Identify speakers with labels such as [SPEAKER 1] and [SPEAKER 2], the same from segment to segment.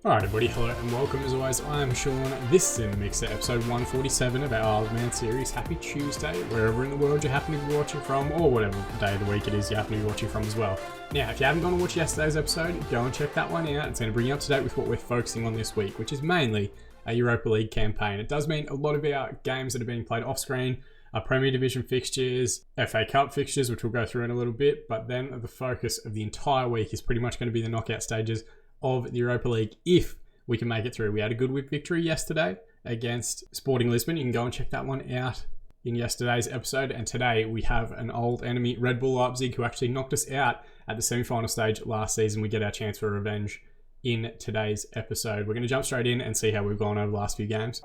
[SPEAKER 1] Alright everybody, hello and welcome. As always, I'm Sean. This is TheFMEditor, episode 147 of our Isle of Man series. Happy Tuesday, wherever in the world you happen to be watching from, or whatever day of the week it is you happen to be watching from as well. Now, if you haven't gone to watch yesterday's episode, go and check that one out. It's going to bring you up to date with what we're focusing on this week, which is mainly a Europa League campaign. It does mean a lot of our games that are being played off screen are Premier Division fixtures, FA Cup fixtures, which we'll go through in a little bit, but then the focus of the entire week is pretty much going to be the knockout stages of the Europa League if we can make it through. We had a good victory yesterday against Sporting Lisbon. You can go and check that one out in yesterday's episode. And today we have an old enemy, Red Bull Leipzig, who actually knocked us out at the semi-final stage last season. We get our chance for revenge in today's episode. We're going to jump straight in and see how we've gone over the last few games.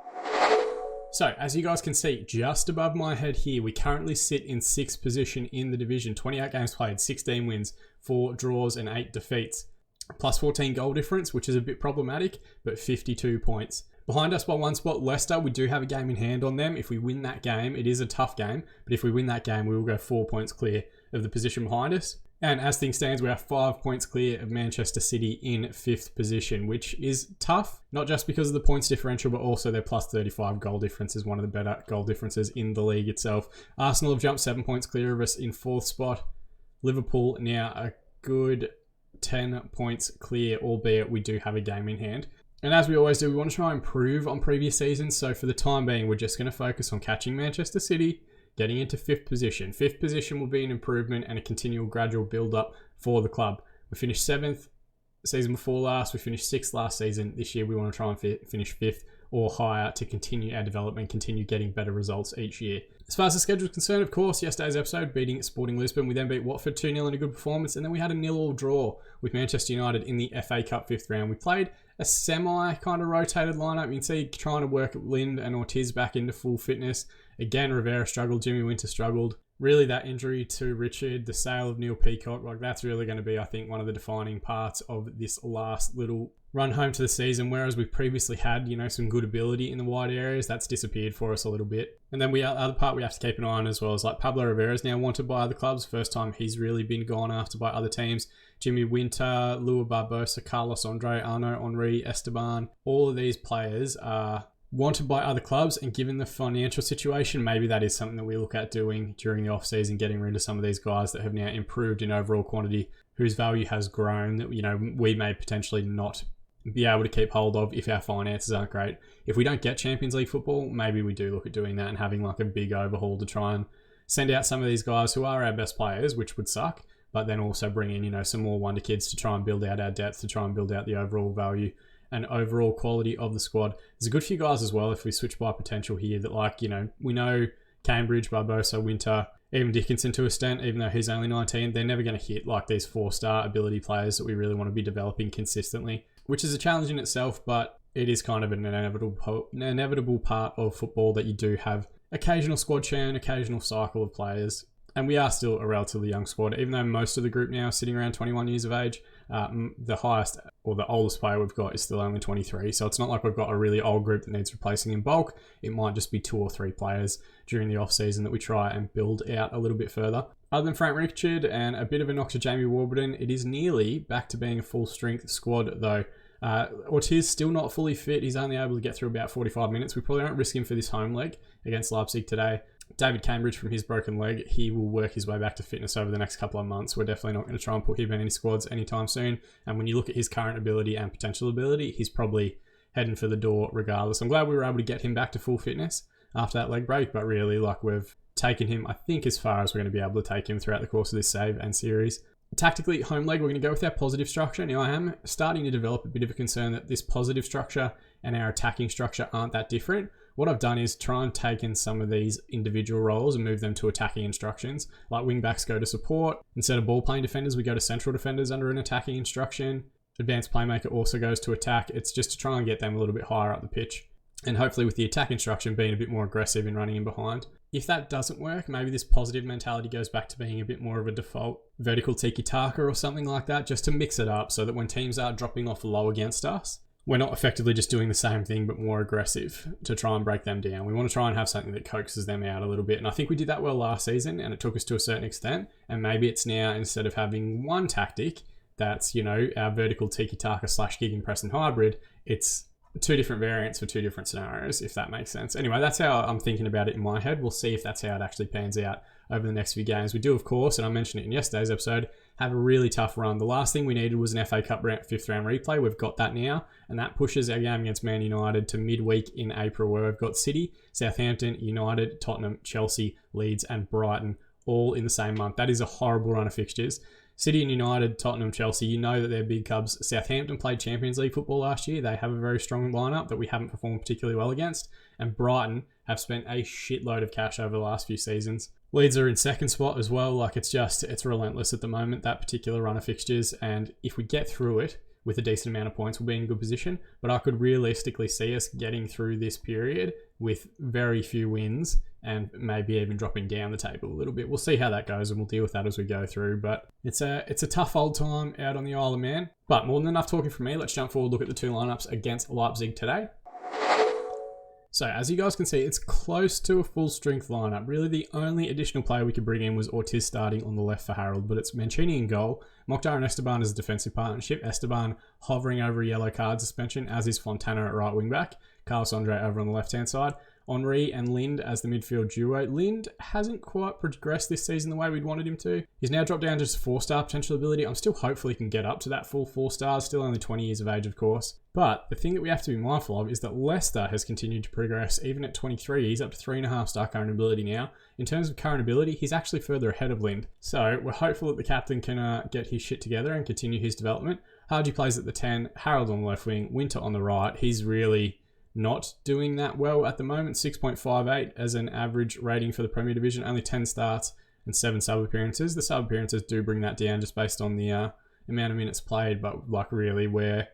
[SPEAKER 1] So, as you guys can see, just above my head here, we currently sit in 6th position in the division. 28 games played, 16 wins, 4 draws and 8 defeats. Plus 14 goal difference, which is a bit problematic, but 52 points. Behind us by one spot, Leicester, we do have a game in hand on them. If we win that game, it is a tough game, but if we win that game, we will go 4 points clear of the position behind us. And as things stand, we are 5 points clear of Manchester City in 5th position, which is tough, not just because of the points differential, but also their plus 35 goal difference is one of the better goal differences in the league itself. Arsenal have jumped 7 points clear of us in 4th spot. Liverpool now a good 10 points clear, albeit we do have a game in hand. And as we always do, we want to try and improve on previous seasons. So for the time being, we're just going to focus on catching Manchester City, getting into 5th position. 5th position will be an improvement and a continual gradual build-up for the club. We finished 7th season before last. We finished 6th last season. This year, we want to try and finish 5th or higher to continue our development, continue getting better results each year. As far as the schedule is concerned, of course, yesterday's episode beating Sporting Lisbon. We then beat Watford 2-0 in a good performance, and then we had a 0-0 draw with Manchester United in the FA Cup 5th round. We played a semi kind of rotated lineup. You can see trying to work Lind and Ortiz back into full fitness. Again, Rivera struggled, Jimmy Winter struggled. Really, that injury to Richard, the sale of Neil Peacock, that's really going to be, I think, one of the defining parts of this last little run home to the season, whereas we previously had, some good ability in the wide areas. That's disappeared for us a little bit. And then the other part we have to keep an eye on as well is like Pablo Rivera is now wanted by other clubs. First time he's really been gone after by other teams. Jimmy Winter, Lua Barbosa, Carlos Andre, Arno Henry, Esteban. All of these players are wanted by other clubs, and given the financial situation, maybe that is something that we look at doing during the off-season, getting rid of some of these guys that have now improved in overall quantity, whose value has grown, that we may potentially not be able to keep hold of if our finances aren't great. If we don't get Champions League football, maybe we do look at doing that and having like a big overhaul to try and send out some of these guys who are our best players, which would suck, but then also bring in, some more wonder kids to try and build out our depth, to try and build out the overall value and overall quality of the squad. There's a good few guys as well if we switch by potential here that we know Cambridge, Barbosa, Winter, even Dickinson to a extent, even though he's only 19, they're never going to hit like these 4-star ability players that we really want to be developing consistently, which is a challenge in itself, but it is kind of an inevitable part of football that you do have occasional squad churn, occasional cycle of players. And we are still a relatively young squad, even though most of the group now is sitting around 21 years of age. The highest or the oldest player we've got is still only 23. So it's not like we've got a really old group that needs replacing in bulk. It might just be 2 or 3 players during the off-season that we try and build out a little bit further. Other than Frank Richard and a bit of a knock to Jamie Warburton, it is nearly back to being a full-strength squad though. Ortiz still not fully fit. He's only able to get through about 45 minutes. We probably won't risk him for this home leg against Leipzig today. David Cambridge, from his broken leg, he will work his way back to fitness over the next couple of months. We're definitely not going to try and put him in any squads anytime soon. And when you look at his current ability and potential ability, he's probably heading for the door regardless. I'm glad we were able to get him back to full fitness after that leg break, but really, we've taken him, I think, as far as we're going to be able to take him throughout the course of this save and series. Tactically, home leg, we're going to go with our positive structure. Now, I am starting to develop a bit of a concern that this positive structure and our attacking structure aren't that different. What I've done is try and take in some of these individual roles and move them to attacking instructions. Like wing backs go to support. Instead of ball playing defenders, we go to central defenders under an attacking instruction. Advanced playmaker also goes to attack. It's just to try and get them a little bit higher up the pitch. And hopefully with the attack instruction being a bit more aggressive in running in behind. If that doesn't work, maybe this positive mentality goes back to being a bit more of a default vertical tiki-taka or something like that, just to mix it up so that when teams are dropping off low against us, we're not effectively just doing the same thing but more aggressive to try and break them down. We want to try and have something that coaxes them out a little bit. And I think we did that well last season and it took us to a certain extent. And maybe it's now, instead of having one tactic, that's, our vertical tiki-taka / gigging press and hybrid. It's two different variants for two different scenarios, if that makes sense. Anyway, that's how I'm thinking about it in my head. We'll see if that's how it actually pans out over the next few games. We do, of course, and I mentioned it in yesterday's episode, have a really tough run. The last thing we needed was an FA Cup fifth round replay. We've got that now, and that pushes our game against Man United to midweek in April, where we've got City, Southampton, United, Tottenham, Chelsea, Leeds, and Brighton all in the same month. That is a horrible run of fixtures. City and United, Tottenham, Chelsea, you know that they're big clubs. Southampton played Champions League football last year. They have a very strong lineup that we haven't performed particularly well against. And Brighton have spent a shitload of cash over the last few seasons. Leeds are in second spot as well. It's relentless at the moment, that particular run of fixtures. And if we get through it with a decent amount of points, we'll be in a good position. But I could realistically see us getting through this period with very few wins and maybe even dropping down the table a little bit. We'll see how that goes, and we'll deal with that as we go through. But it's a tough old time out on the Isle of Man. But more than enough talking from me. Let's jump forward, look at the two lineups against Leipzig today. So as you guys can see, it's close to a full strength lineup. Really, the only additional player we could bring in was Ortiz starting on the left for Harold, but it's Mancini in goal, Mokhtar and Esteban as a defensive partnership, Esteban hovering over a yellow card suspension, as is Fontana at right wing back, Carlos Andre over on the left hand side, Henry and Lind as the midfield duo. Lind hasn't quite progressed this season the way we'd wanted him to. He's now dropped down to just 4-star potential ability. I'm still hopeful he can get up to that full 4 stars, still only 20 years of age, of course. But the thing that we have to be mindful of is that Leicester has continued to progress. Even at 23, he's up to 3.5-star current ability now. In terms of current ability, he's actually further ahead of Lind. So we're hopeful that the captain can get his shit together and continue his development. Hardy plays at the 10, Harold on the left wing, Winter on the right. He's really not doing that well at the moment. 6.58 as an average rating for the Premier Division, only 10 starts and 7 sub appearances. The sub appearances do bring that down just based on the amount of minutes played, but really we're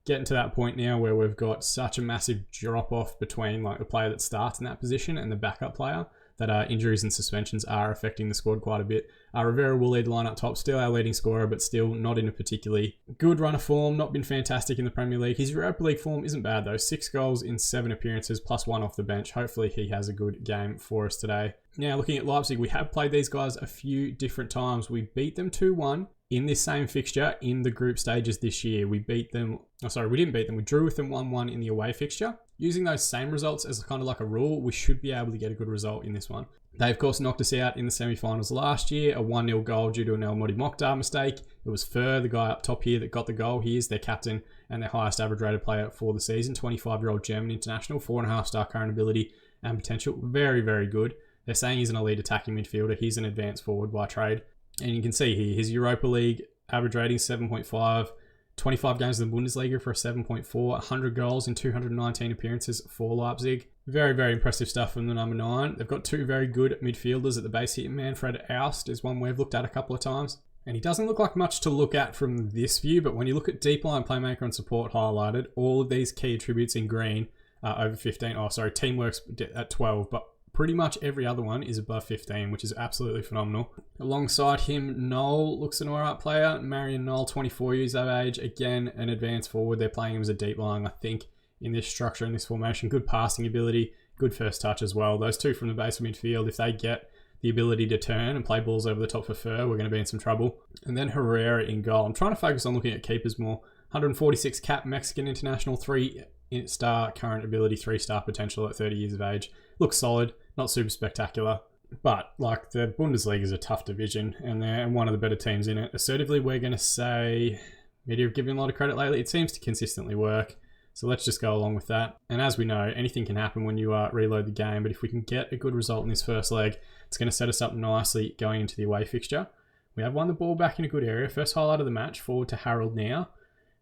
[SPEAKER 1] getting to that point now where we've got such a massive drop off between the player that starts in that position and the backup player that injuries and suspensions are affecting the squad quite a bit. Rivera will lead line up top, still our leading scorer, but still not in a particularly good run of form, not been fantastic in the Premier League. His Europa League form isn't bad though, 6 goals in 7 appearances, plus 1 off the bench. Hopefully he has a good game for us today. Now looking at Leipzig, we have played these guys a few different times. We beat them 2-1 in this same fixture in the group stages this year. We didn't beat them, we drew with them 1-1 in the away fixture. Using those same results as kind of like a rule, we should be able to get a good result in this one. They, of course, knocked us out in the semi-finals last year, a 1-0 goal due to an El Modi Mokhtar mistake. It was Fur, the guy up top here, that got the goal. He is their captain and their highest average rated player for the season, 25-year-old German international, 4.5-star current ability and potential. Very, very good. They're saying he's an elite attacking midfielder. He's an advanced forward by trade. And you can see here, his Europa League average rating, 7.5. 25 games in the Bundesliga for a 7.4, 100 goals in 219 appearances for Leipzig. Very, very impressive stuff from the number 9. They've got 2 very good midfielders at the base here. Manfred Aust is one we've looked at a couple of times. And he doesn't look like much to look at from this view, but when you look at deep line, playmaker and support highlighted, all of these key attributes in green are over 15. Teamwork's at 12, but pretty much every other one is above 15, which is absolutely phenomenal. Alongside him, Noel looks an alright player. Marion Noel, 24 years of age. Again, an advanced forward. They're playing him as a deep line, I think, in this structure, in this formation. Good passing ability, good first touch as well. Those 2 from the base of midfield, if they get the ability to turn and play balls over the top for Fur, we're going to be in some trouble. And then Herrera in goal. I'm trying to focus on looking at keepers more. 146 cap, Mexican international, 3-star current ability, 3-star potential at 30 years of age. Looks solid, not super spectacular. But the Bundesliga is a tough division and they're one of the better teams in it. Assertively, we're going to say, media have given a lot of credit lately. It seems to consistently work. So let's just go along with that. And as we know, anything can happen when you reload the game. But if we can get a good result in this first leg, it's going to set us up nicely going into the away fixture. We have won the ball back in a good area. First highlight of the match, forward to Harold now,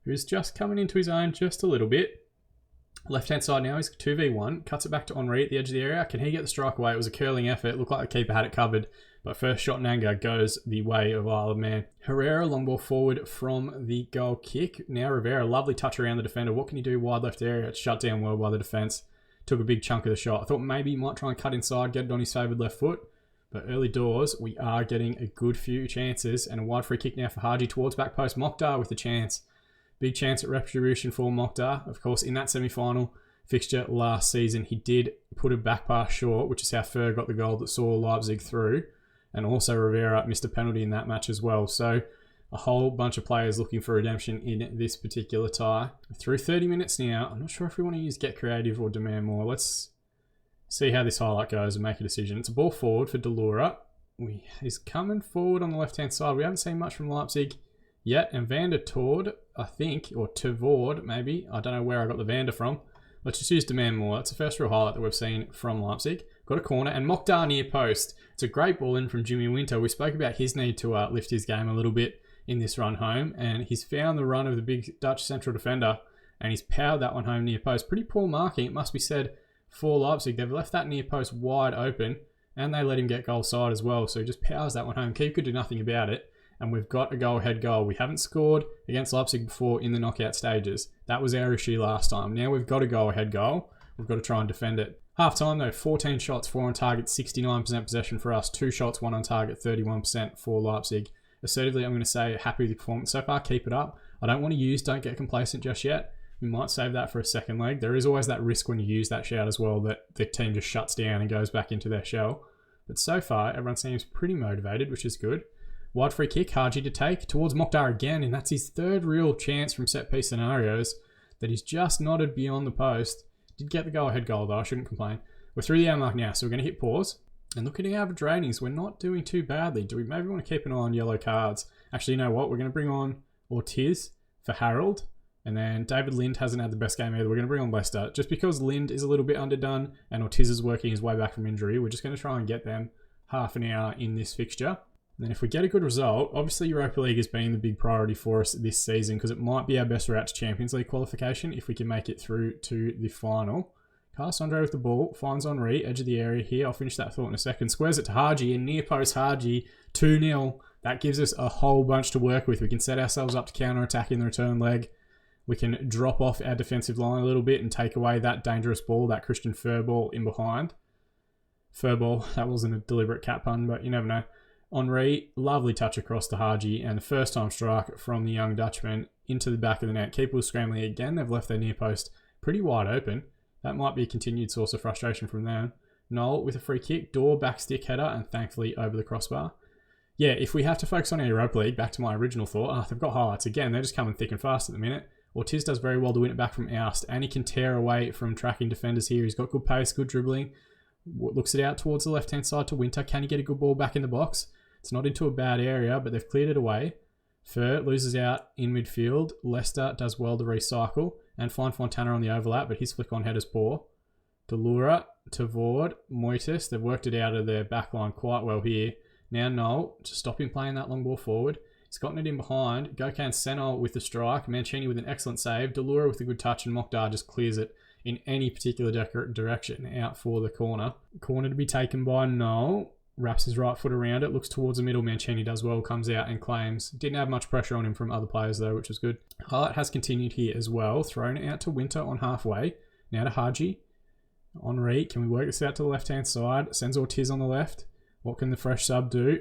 [SPEAKER 1] who's just coming into his own just a little bit. Left-hand side now, he's 2v1, cuts it back to Henry at the edge of the area. Can he get the strike away? It was a curling effort. It looked like the keeper had it covered. But first shot in anger goes the way of Isle of Man. Herrera, long ball forward from the goal kick. Now Rivera, lovely touch around the defender. What can he do? Wide left area. It's shut down well by the defence. Took a big chunk of the shot. I thought maybe he might try and cut inside, get it on his favoured left foot. But early doors, we are getting a good few chances. And a wide free kick now for Haji towards back post. Mokhtar with a chance. Big chance at retribution for Mokhtar. Of course, in that semi-final fixture last season, he did put a back pass short, which is how Fur got the goal that saw Leipzig through. And also Rivera missed a penalty in that match as well. So a whole bunch of players looking for redemption in this particular tie. Through 30 minutes now, I'm not sure if we want to use get creative or demand more. Let's see how this highlight goes and make a decision. It's a ball forward for Delura. He's coming forward on the left-hand side. We haven't seen much from Leipzig yet. And Vander Tord, I think, or Tavord maybe. I don't know where I got the Vander from. Let's just use demand more. That's the first real highlight that we've seen from Leipzig. Got a corner and Mokhtar near post. It's a great ball in from Jimmy Winter. We spoke about his need to lift his game a little bit in this run home, and he's found the run of the big Dutch central defender, and he's powered that one home near post. Pretty poor marking, it must be said, for Leipzig. They've left that near post wide open, and they let him get goal side as well, so he just powers that one home. Keep could do nothing about it, and we've got a go-ahead goal. We haven't scored against Leipzig before in the knockout stages. That was our issue last time. Now we've got a go-ahead goal. We've got to try and defend it. Half-time though, 14 shots, 4 on target, 69% possession for us. 2 shots, 1 on target, 31% for Leipzig. Assertively, I'm going to say happy with the performance so far. Keep it up. I don't want to use don't get complacent just yet. We might save that for a second leg. There is always that risk when you use that shout as well that the team just shuts down and goes back into their shell. But so far, everyone seems pretty motivated, which is good. Wide free kick, Haji to take towards Mokhtar again, and that's his third real chance from set-piece scenarios that he's just nodded beyond the post. Did get the go-ahead goal though, I shouldn't complain. We're through the hour mark now, so we're going to hit pause. And look at our average ratings. We're not doing too badly. Do we maybe want to keep an eye on yellow cards? Actually, you know what? We're going to bring on Ortiz for Harold. And then David Lind hasn't had the best game either. We're going to bring on Leicester. Just because Lind is a little bit underdone and Ortiz is working his way back from injury, we're just going to try and get them half an hour in this fixture. And then if we get a good result, obviously Europa League has been the big priority for us this season because it might be our best route to Champions League qualification if we can make it through to the final. Carlos Andre with the ball, finds Henri, edge of the area here. I'll finish that thought in a second. Squares it to Haji, and near post Haji, 2-0. That gives us a whole bunch to work with. We can set ourselves up to counter-attack in the return leg. We can drop off our defensive line a little bit and take away that dangerous ball, that Christian Fur ball in behind. Fur ball, that wasn't a deliberate cat pun, but you never know. Henri, lovely touch across to Haji, and the first time strike from the young Dutchman into the back of the net. Keeper was scrambling again. They've left their near post pretty wide open. That might be a continued source of frustration from them. Noel with a free kick, Door back stick header, and thankfully over the crossbar. Yeah, if we have to focus on our Europa League, back to my original thought, they've got highlights again. They're just coming thick and fast at the minute. Ortiz does very well to win it back from oust, and he can tear away from tracking defenders here. He's got good pace, good dribbling. Looks it out towards the left-hand side to Winter. Can he get a good ball back in the box? It's not into a bad area, but they've cleared it away. Fur loses out in midfield. Leicester does well to recycle and find Fontana on the overlap, but his flick-on header's poor. Delura, Tavord, Moitis, they've worked it out of their backline quite well here. Now Noel, to stop him playing that long ball forward. He's gotten it in behind. Gokhan Senol with the strike. Mancini with an excellent save. Delura with a good touch, and Mokhtar just clears it in any particular direction out for the corner. Corner to be taken by Noel. Wraps his right foot around it, looks towards the middle. Mancini does well, comes out and claims. Didn't have much pressure on him from other players though, which was good. Highlight has continued here as well. Thrown out to Winter on halfway. Now to Haji. Henri, can we work this out to the left-hand side? Sends Ortiz on the left. What can the fresh sub do?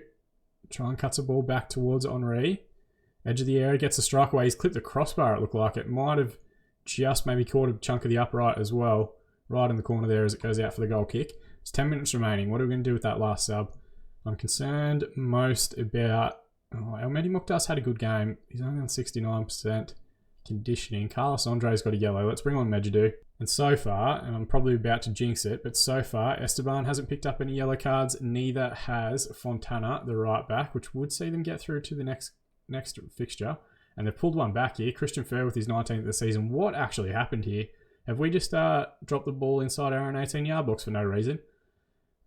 [SPEAKER 1] Try and cuts a ball back towards Henri. Edge of the area, gets a strike away. He's clipped the crossbar, it looked like. It might have just maybe caught a chunk of the upright as well. Right in the corner there as it goes out for the goal kick. It's 10 minutes remaining. What are we going to do with that last sub? I'm concerned most about... Elmedi Mokhtar's had a good game. He's only on 69% conditioning. Carlos Andre's got a yellow. Let's bring on Medjidou. And so far, and I'm probably about to jinx it, but so far, Esteban hasn't picked up any yellow cards. Neither has Fontana, the right back, which would see them get through to the next fixture. And they've pulled one back here. Christian Fur with his 19th of the season. What actually happened here? Have we just dropped the ball inside our own 18-yard box for no reason?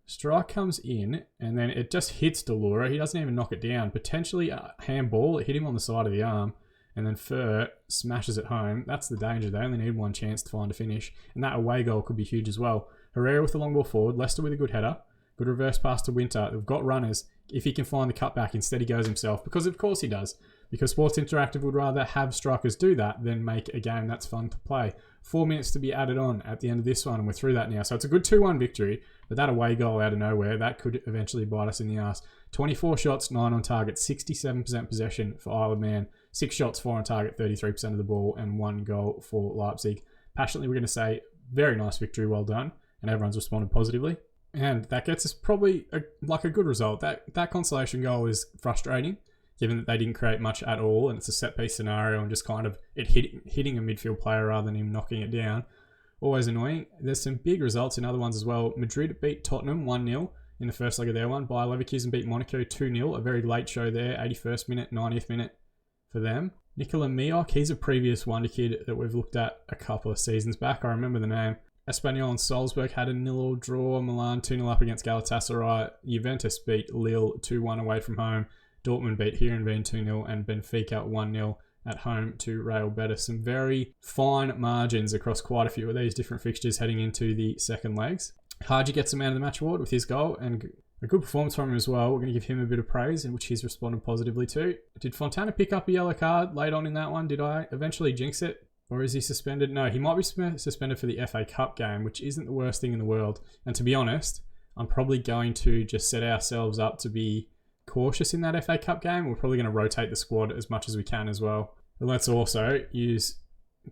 [SPEAKER 1] Strike comes in, and then it just hits Delura. He doesn't even knock it down. Potentially a handball. It hit him on the side of the arm, and then Fur smashes it home. That's the danger. They only need one chance to find a finish, and that away goal could be huge as well. Herrera with the long ball forward. Leicester with a good header. Good reverse pass to Winter. They've got runners. If he can find the cutback, instead he goes himself, because of course he does. Because Sports Interactive would rather have strikers do that than make a game that's fun to play. 4 minutes to be added on at the end of this one, and we're through that now. So it's a good 2-1 victory, but that away goal out of nowhere, that could eventually bite us in the arse. 24 shots, 9 on target, 67% possession for Isle of Man. 6 shots, 4 on target, 33% of the ball, and 1 goal for Leipzig. Passionately, we're going to say, very nice victory, well done, and everyone's responded positively. And that gets us probably a good result. That consolation goal is frustrating. given that they didn't create much at all and it's a set-piece scenario and just kind of hitting a midfield player rather than him knocking it down. Always annoying. There's some big results in other ones as well. Madrid beat Tottenham 1-0 in the first leg of their one. Bayer Leverkusen beat Monaco 2-0. A very late show there. 81st minute, 90th minute for them. Nikola Miok, he's a previous wonder kid that we've looked at a couple of seasons back. I remember the name. Espanyol and Salzburg had a 0-0 draw. Milan 2-0 up against Galatasaray. Juventus beat Lille 2-1 away from home. Dortmund beat Heerenveen 2-0 and Benfica 1-0 at home to Real Betis. Some very fine margins across quite a few of these different fixtures heading into the second legs. Haji gets the Man of the Match award with his goal and a good performance from him as well. We're going to give him a bit of praise, in which he's responded positively to. Did Fontana pick up a yellow card late on in that one? Did I eventually jinx it? Or is he suspended? No, he might be suspended for the FA Cup game, which isn't the worst thing in the world. And to be honest, I'm probably going to just set ourselves up to be cautious in that FA Cup game. We're probably going to rotate the squad as much as we can as well. But let's also use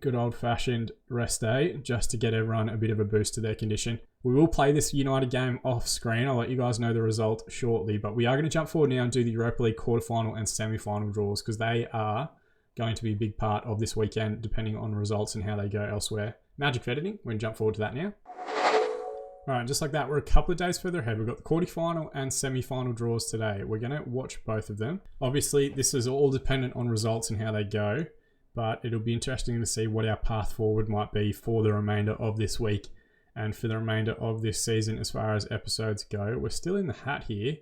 [SPEAKER 1] good old-fashioned rest day just to get everyone a bit of a boost to their condition. We will play this United game off screen. I'll let you guys know the result shortly, but we are going to jump forward now and do the Europa League quarterfinal and semi-final draws because they are going to be a big part of this weekend depending on results and how they go elsewhere. Magic of editing, we're going to jump forward to that now. Alright, just like that, we're a couple of days further ahead. We've got the quarterfinal and semi-final draws today. We're going to watch both of them. Obviously, this is all dependent on results and how they go, but it'll be interesting to see what our path forward might be for the remainder of this week and for the remainder of this season as far as episodes go. We're still in the hat here,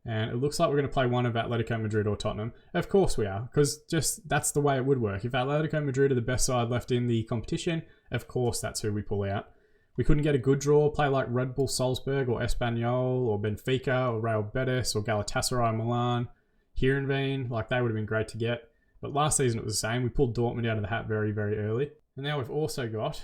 [SPEAKER 1] and it looks like we're going to play one of Atletico Madrid or Tottenham. Of course we are, because just that's the way it would work. If Atletico Madrid are the best side left in the competition, of course that's who we pull out. We couldn't get a good draw, play like Red Bull Salzburg or Espanyol or Benfica or Real Betis or Galatasaray Milan, Heerenveen, like they would have been great to get. But last season it was the same. We pulled Dortmund out of the hat very, very early. And now we've also got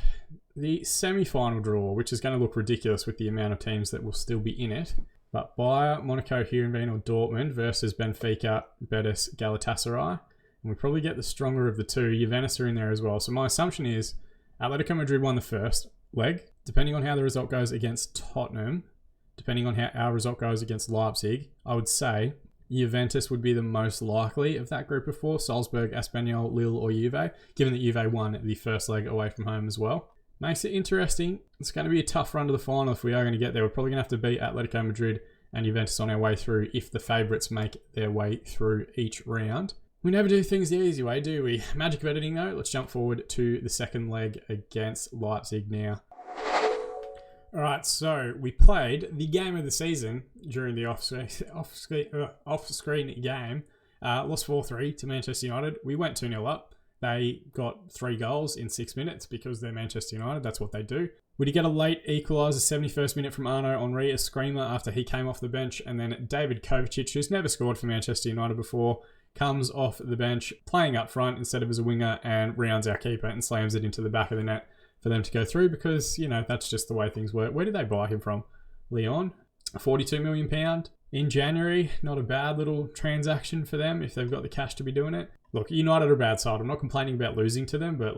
[SPEAKER 1] the semi-final draw, which is going to look ridiculous with the amount of teams that will still be in it. But Bayern, Monaco, Heerenveen or Dortmund versus Benfica, Betis, Galatasaray. And we probably get the stronger of the two. Juventus are in there as well. So my assumption is Atletico Madrid won the first leg. Depending on how the result goes against Tottenham, depending on how our result goes against Leipzig, I would say Juventus would be the most likely of that group of four. Salzburg, Espanyol, Lille or Juve, given that Juve won the first leg away from home as well. Makes it interesting. It's going to be a tough run to the final if we are going to get there. We're probably going to have to beat Atletico Madrid and Juventus on our way through if the favourites make their way through each round. We never do things the easy way, do we? Magic of editing though. Let's jump forward to the second leg against Leipzig now. Alright, so we played the game of the season during the off-screen game. Lost 4-3 to Manchester United. We went 2-0 up. They got 3 goals in 6 minutes because they're Manchester United. That's what they do. We did get a late equaliser, 71st minute from Arnaud Henry, a screamer after he came off the bench. And then David Kovacic, who's never scored for Manchester United before, comes off the bench playing up front instead of as a winger and rounds our keeper and slams it into the back of the net for them to go through because, you know, that's just the way things work. Where did they buy him from? Lyon? £42 million in January. Not a bad little transaction for them if they've got the cash to be doing it. Look, United are a bad side. I'm not complaining about losing to them, but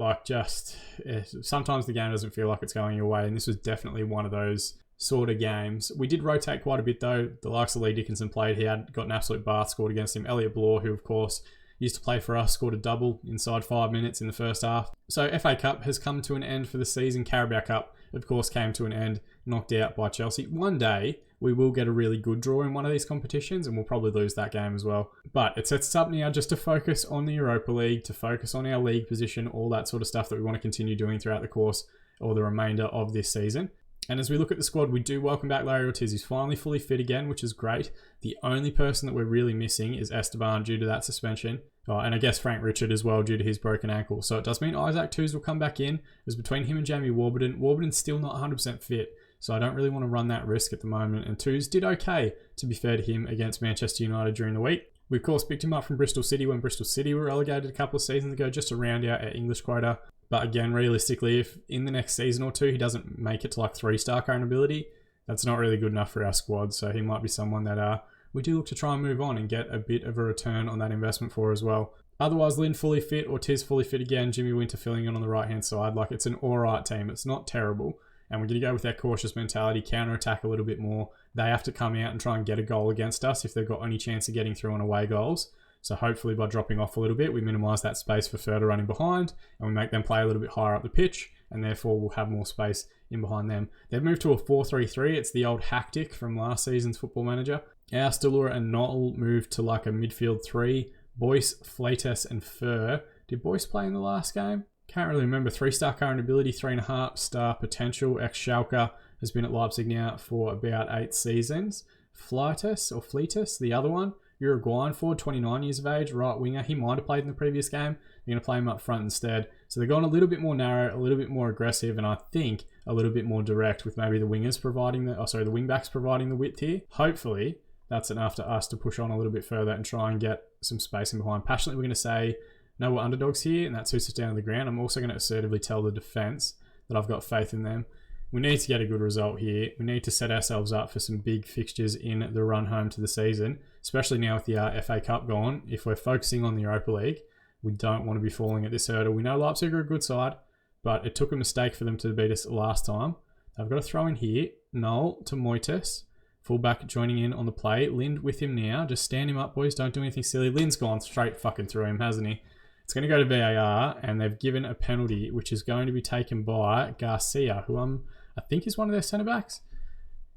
[SPEAKER 1] sometimes the game doesn't feel like it's going your way, and this was definitely one of those sort of games. We did rotate quite a bit though. The likes of Lee Dickinson played. He had got an absolute bath scored against him. Elliot Bloor, who of course used to play for us, scored a double inside 5 minutes in the first half. So FA Cup has come to an end for the season. Carabao Cup, of course, came to an end, knocked out by Chelsea. One day, we will get a really good draw in one of these competitions, and we'll probably lose that game as well. But it sets us up now just to focus on the Europa League, to focus on our league position, all that sort of stuff that we want to continue doing throughout the course or the remainder of this season. And as we look at the squad, we do welcome back Larry Ortiz. He's finally fully fit again, which is great. The only person that we're really missing is Esteban due to that suspension. Oh, and I guess Frank Richard as well due to his broken ankle. So it does mean Isaac Toos will come back in. It was between him and Jamie Warburton. Warburton's still not 100% fit, so I don't really want to run that risk at the moment. And Toos did okay, to be fair to him, against Manchester United during the week. We, of course, picked him up from Bristol City when Bristol City were relegated a couple of seasons ago, just to round out our English quota. But again, realistically, if in the next season or two he doesn't make it to like 3-star current ability, that's not really good enough for our squad. So he might be someone that we do look to try and move on and get a bit of a return on that investment for as well. Otherwise, Lynn fully fit, Ortiz fully fit again, Jimmy Winter filling in on the right-hand side. Like, it's an alright team. It's not terrible. And we're going to go with our cautious mentality, counter-attack a little bit more. They have to come out and try and get a goal against us if they've got any chance of getting through on away goals. So hopefully by dropping off a little bit, we minimise that space for further running behind, and we make them play a little bit higher up the pitch, and therefore we'll have more space in behind them. They've moved to a 4-3-3. It's the old Hactic from last season's Football Manager. Oust, Delura and Knoll moved to like a midfield 3. Boyce, Fleites and Fur. Did Boyce play in the last game? Can't really remember. 3-star current ability, 3.5-star potential. Ex-Schalke, has been at Leipzig now for about 8 seasons. Fleites, the other one, Uruguayan forward, 29 years of age, right winger. He might have played in the previous game. They're going to play him up front instead. So they're going a little bit more narrow, a little bit more aggressive, and I think a little bit more direct with maybe the wingers providing the wingbacks providing the width here. Hopefully, that's enough to us to push on a little bit further and try and get some space in behind. Passionately, we're going to say, no, we're underdogs here, and that suits us down to the ground. I'm also going to assertively tell the defence that I've got faith in them. We need to get a good result here. We need to set ourselves up for some big fixtures in the run home to the season, especially now with the FA Cup gone. If we're focusing on the Europa League, we don't want to be falling at this hurdle. We know Leipzig are a good side, but it took a mistake for them to beat us last time. I've got to throw in here, Noel to Moites. Fullback joining in on the play. Lind with him now. Just stand him up, boys. Don't do anything silly. Lind's gone straight fucking through him, hasn't he? It's going to go to VAR, and they've given a penalty, which is going to be taken by Garcia, who I think is one of their centre-backs.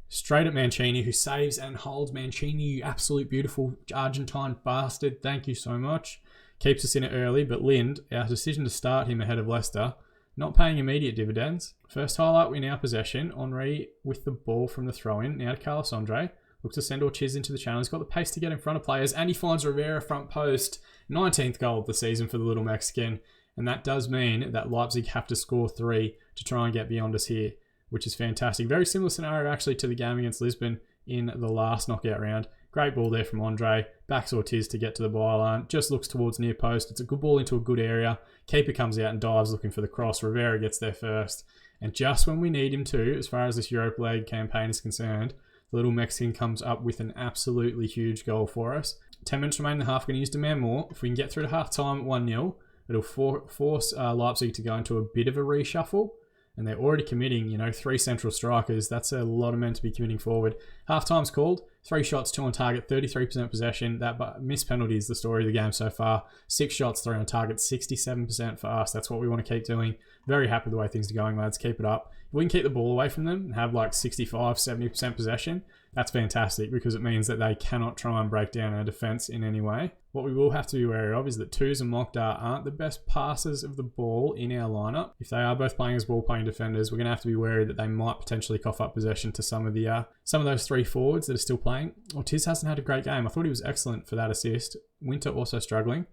[SPEAKER 1] Straight at Mancini, who saves and holds. Mancini, you absolute beautiful Argentine bastard. Thank you so much. Keeps us in it early, but Lind, our decision to start him ahead of Leicester, not paying immediate dividends. First highlight, we now possession. Henri with the ball from the throw-in. Now to Carlos Andre. Looks to send Ortiz into the channel. He's got the pace to get in front of players, and he finds Rivera front post. 19th goal of the season for the little Mexican. And that does mean that Leipzig have to score 3 to try and get beyond us here, which is fantastic. Very similar scenario actually to the game against Lisbon in the last knockout round. Great ball there from Andre. Backs Ortiz to get to the byline. Just looks towards near post. It's a good ball into a good area. Keeper comes out and dives looking for the cross. Rivera gets there first. And just when we need him to, as far as this Europa League campaign is concerned, the little Mexican comes up with an absolutely huge goal for us. 10 minutes remain in the half. We're going to use demand more. If we can get through to half time 1-0, it'll force Leipzig to go into a bit of a reshuffle. And they're already committing, 3 central strikers. That's a lot of men to be committing forward. Half time's called. 3 shots, 2 on target, 33% possession. That missed penalty is the story of the game so far. 6 shots, 3 on target, 67% for us. That's what we want to keep doing. Very happy with the way things are going, lads. Keep it up. If we can keep the ball away from them and have like 65, 70% possession, that's fantastic because it means that they cannot try and break down our defence in any way. What we will have to be wary of is that Tuz and Mokhtar aren't the best passers of the ball in our lineup. If they are both playing as ball-playing defenders, we're going to have to be wary that they might potentially cough up possession to some of those 3 forwards that are still playing. Ortiz hasn't had a great game. I thought he was excellent for that assist. Winter also struggling.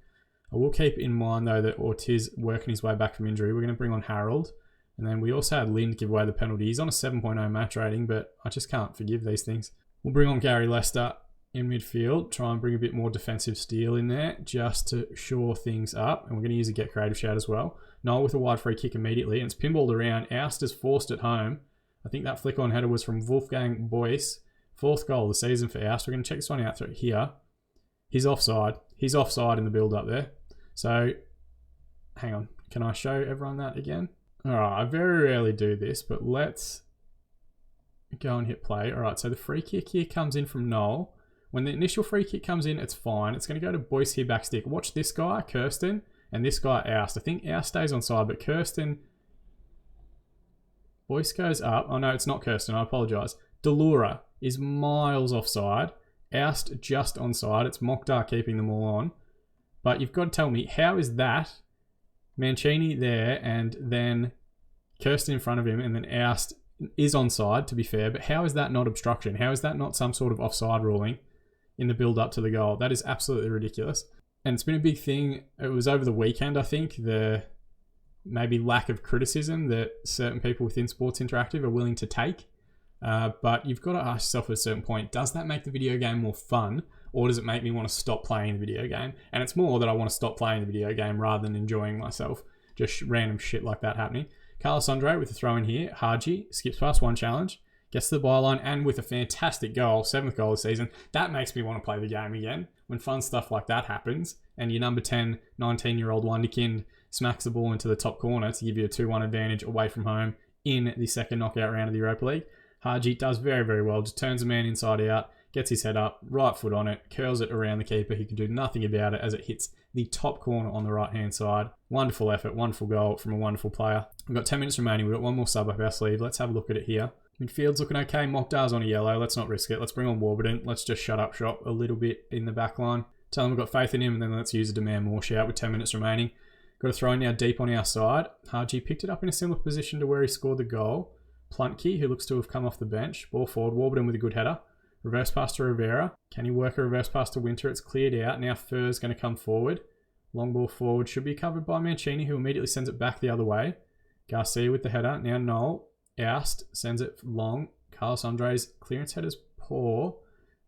[SPEAKER 1] I will keep in mind though that Ortiz working his way back from injury. We're going to bring on Harold. And then we also had Lind give away the penalty. He's on a 7.0 match rating, but I just can't forgive these things. We'll bring on Gary Lester in midfield, try and bring a bit more defensive steel in there just to shore things up. And we're going to use a get creative shout as well. Noel with a wide free kick immediately, and it's pinballed around. Oust is forced at home. I think that flick on header was from Wolfgang Boyce. 4th goal of the season for Oust. We're going to check this one out through here. He's offside. He's offside in the build up there. So, hang on. Can I show everyone that again? Alright, I very rarely do this, but let's go and hit play. Alright, so the free kick here comes in from Noel. When the initial free kick comes in, it's fine. It's going to go to Boyce here backstick. Watch this guy, Kirsten, and this guy, Oust. I think Oust stays on side, but Kirsten... Boyce goes up. Oh no, it's not Kirsten, I apologise. Delura is miles offside. Oust just onside. It's Mokhtar keeping them all on. But you've got to tell me, how is that Mancini there and then Kirsten in front of him and then Oust is onside, to be fair, but how is that not obstruction? How is that not some sort of offside ruling in the build-up to the goal? That is absolutely ridiculous. And it's been a big thing. It was over the weekend, I think, the maybe lack of criticism that certain people within Sports Interactive are willing to take. But you've got to ask yourself at a certain point, does that make the video game more fun? Or does it make me want to stop playing the video game? And it's more that I want to stop playing the video game rather than enjoying myself. Just random shit like that happening. Carlos Andre with the throw in here. Haji skips past one challenge. Gets to the byline and with a fantastic goal. 7th goal of the season. That makes me want to play the game again. When fun stuff like that happens. And your number 10, 19-year-old Wonderkind smacks the ball into the top corner to give you a 2-1 advantage away from home in the second knockout round of the Europa League. Haji does very, very well. Just turns a man inside out. gets his head up, right foot on it, curls it around the keeper. He can do nothing about it as it hits the top corner on the right-hand side. Wonderful effort, wonderful goal from a wonderful player. We've got 10 minutes remaining. We've got one more sub up our sleeve. Let's have a look at it here. Midfield's looking okay. Mokhtar's on a yellow. Let's not risk it. Let's bring on Warburton. Let's just shut up shop a little bit in the back line. Tell him we've got faith in him, and then let's use a demand more shout with 10 minutes remaining. Got a throw now deep on our side. Haji picked it up in a similar position to where he scored the goal. Pluntke, who looks to have come off the bench. Ball forward. Warburton with a good header. Reverse pass to Rivera. Can he work a reverse pass to Winter? It's cleared out. Now Fur's going to come forward. Long ball forward. Should be covered by Mancini, who immediately sends it back the other way. Garcia with the header. Now Noel. Oust. Sends it long. Carlos Andres. Clearance header's poor.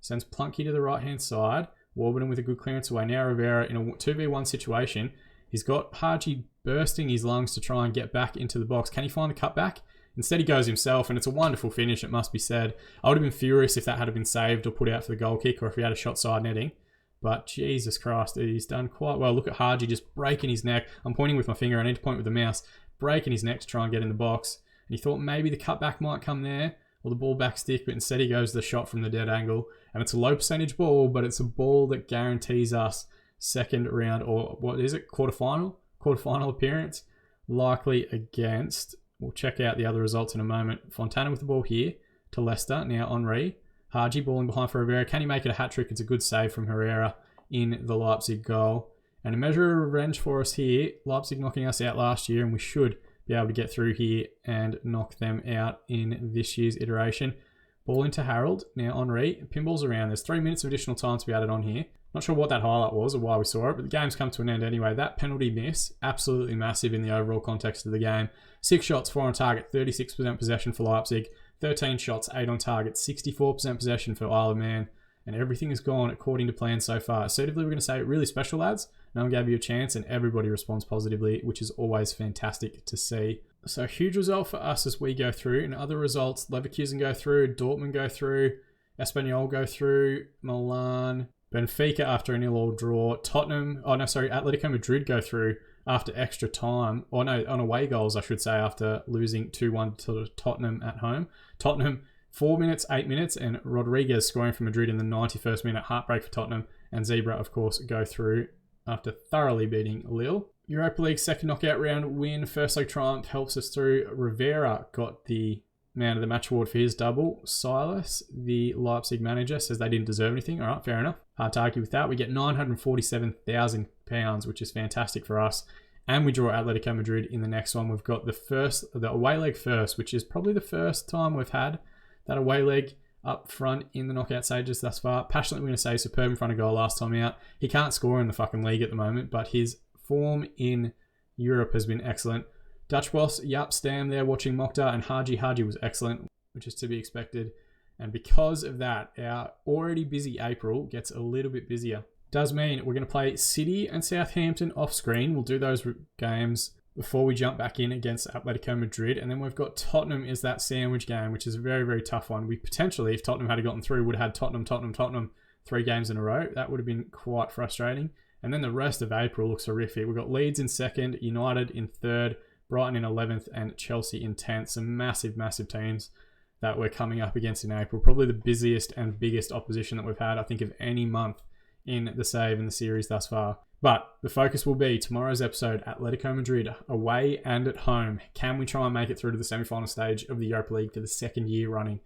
[SPEAKER 1] Sends Plunkey to the right-hand side. Warburton with a good clearance away. Now Rivera in a 2v1 situation. He's got Haji bursting his lungs to try and get back into the box. Can he find the cutback? Instead, he goes himself, and it's a wonderful finish, it must be said. I would have been furious if that had been saved or put out for the goal kick, or if he had a shot side netting. But Jesus Christ, he's done quite well. Look at Haji just breaking his neck. I'm pointing with my finger. I need to point with the mouse. Breaking his neck to try and get in the box. And he thought maybe the cutback might come there, or the ball back stick, but instead he goes the shot from the dead angle. And it's a low percentage ball, but it's a ball that guarantees us second round, or what is it, quarterfinal appearance, likely against, we'll check out the other results in a moment. Fontana with the ball here to Leicester. Now Henry. Haji balling behind for Herrera. Can he make it a hat-trick? It's a good save from Herrera in the Leipzig goal. And a measure of revenge for us here. Leipzig knocking us out last year, and we should be able to get through here and knock them out in this year's iteration. Ball into Harold. Now Henry. Pinballs around. There's 3 minutes of additional time to be added on here. Not sure what that highlight was or why we saw it, but the game's come to an end anyway. That penalty miss, absolutely massive in the overall context of the game. 6 shots, 4 on target, 36% possession for Leipzig. 13 shots, 8 on target, 64% possession for Isle of Man. And everything has gone according to plan so far. Assertively, we're going to say really special, lads. No one gave you a chance, and everybody responds positively, which is always fantastic to see. So huge result for us as we go through. In other results, Leverkusen go through, Dortmund go through, Espanyol go through, Milan, Benfica after a 0-0 draw, Atletico Madrid go through after extra time, on away goals, I should say, after losing 2-1 to Tottenham at home. Tottenham, 4 minutes, 8 minutes, and Rodriguez scoring for Madrid in the 91st minute. Heartbreak for Tottenham. And Zebra, of course, go through after thoroughly beating Lille. Europa League second knockout round win. First leg triumph helps us through. Rivera got the man of the match award for his double. Silas, the Leipzig manager, says they didn't deserve anything. All right, fair enough. Hard to argue with that. We get £947,000, which is fantastic for us. And we draw Atletico Madrid in the next one. We've got the away leg first, which is probably the first time we've had that away leg up front in the knockout stages thus far. Passionately, we're going to say superb in front of goal last time out. He can't score in the fucking league at the moment, but his form in Europe has been excellent. Dutch boss, Stam there watching Mokhtar, and Haji was excellent, which is to be expected. And because of that, our already busy April gets a little bit busier. Does mean we're going to play City and Southampton off screen. We'll do those games before we jump back in against Atletico Madrid. And then we've got Tottenham is that sandwich game, which is a very, very tough one. We potentially, if Tottenham had gotten through, would have had Tottenham 3 games in a row. That would have been quite frustrating. And then the rest of April looks horrific. We've got Leeds in second, United in third, Brighton in 11th, and Chelsea in 10th. Some massive, massive teams that we're coming up against in April. Probably the busiest and biggest opposition that we've had, I think, of any month in the save in the series thus far. But the focus will be tomorrow's episode, Atletico Madrid, away and at home. Can we try and make it through to the semi-final stage of the Europa League for the second year running?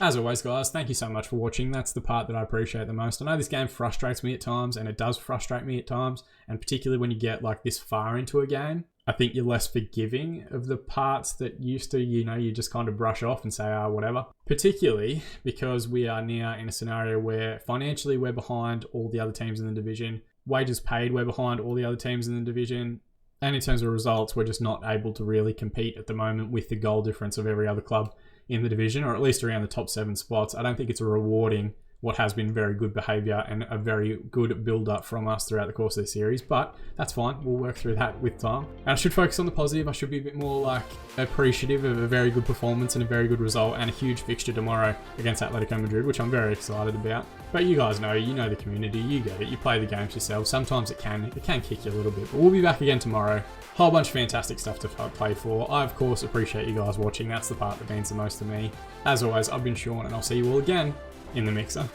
[SPEAKER 1] As always, guys, thank you so much for watching. That's the part that I appreciate the most. I know this game frustrates me at times, and it does frustrate me at times, and particularly when you get like this far into a game, I think you're less forgiving of the parts that used to, you just kind of brush off and say, whatever. Particularly because we are now in a scenario where financially we're behind all the other teams in the division. Wages paid, we're behind all the other teams in the division. And in terms of results, we're just not able to really compete at the moment with the goal difference of every other club in the division, or at least around the top 7 spots. I don't think it's rewarding what has been very good behaviour and a very good build-up from us throughout the course of the series, but that's fine. We'll work through that with time. And I should focus on the positive. I should be a bit more appreciative of a very good performance and a very good result and a huge fixture tomorrow against Atletico Madrid, which I'm very excited about. But you guys know, the community, you get it. You play the games yourself. Sometimes it can kick you a little bit, but we'll be back again tomorrow. Whole bunch of fantastic stuff to play for. I, of course, appreciate you guys watching. That's the part that means the most to me. As always, I've been Sean, and I'll see you all again in the mixer.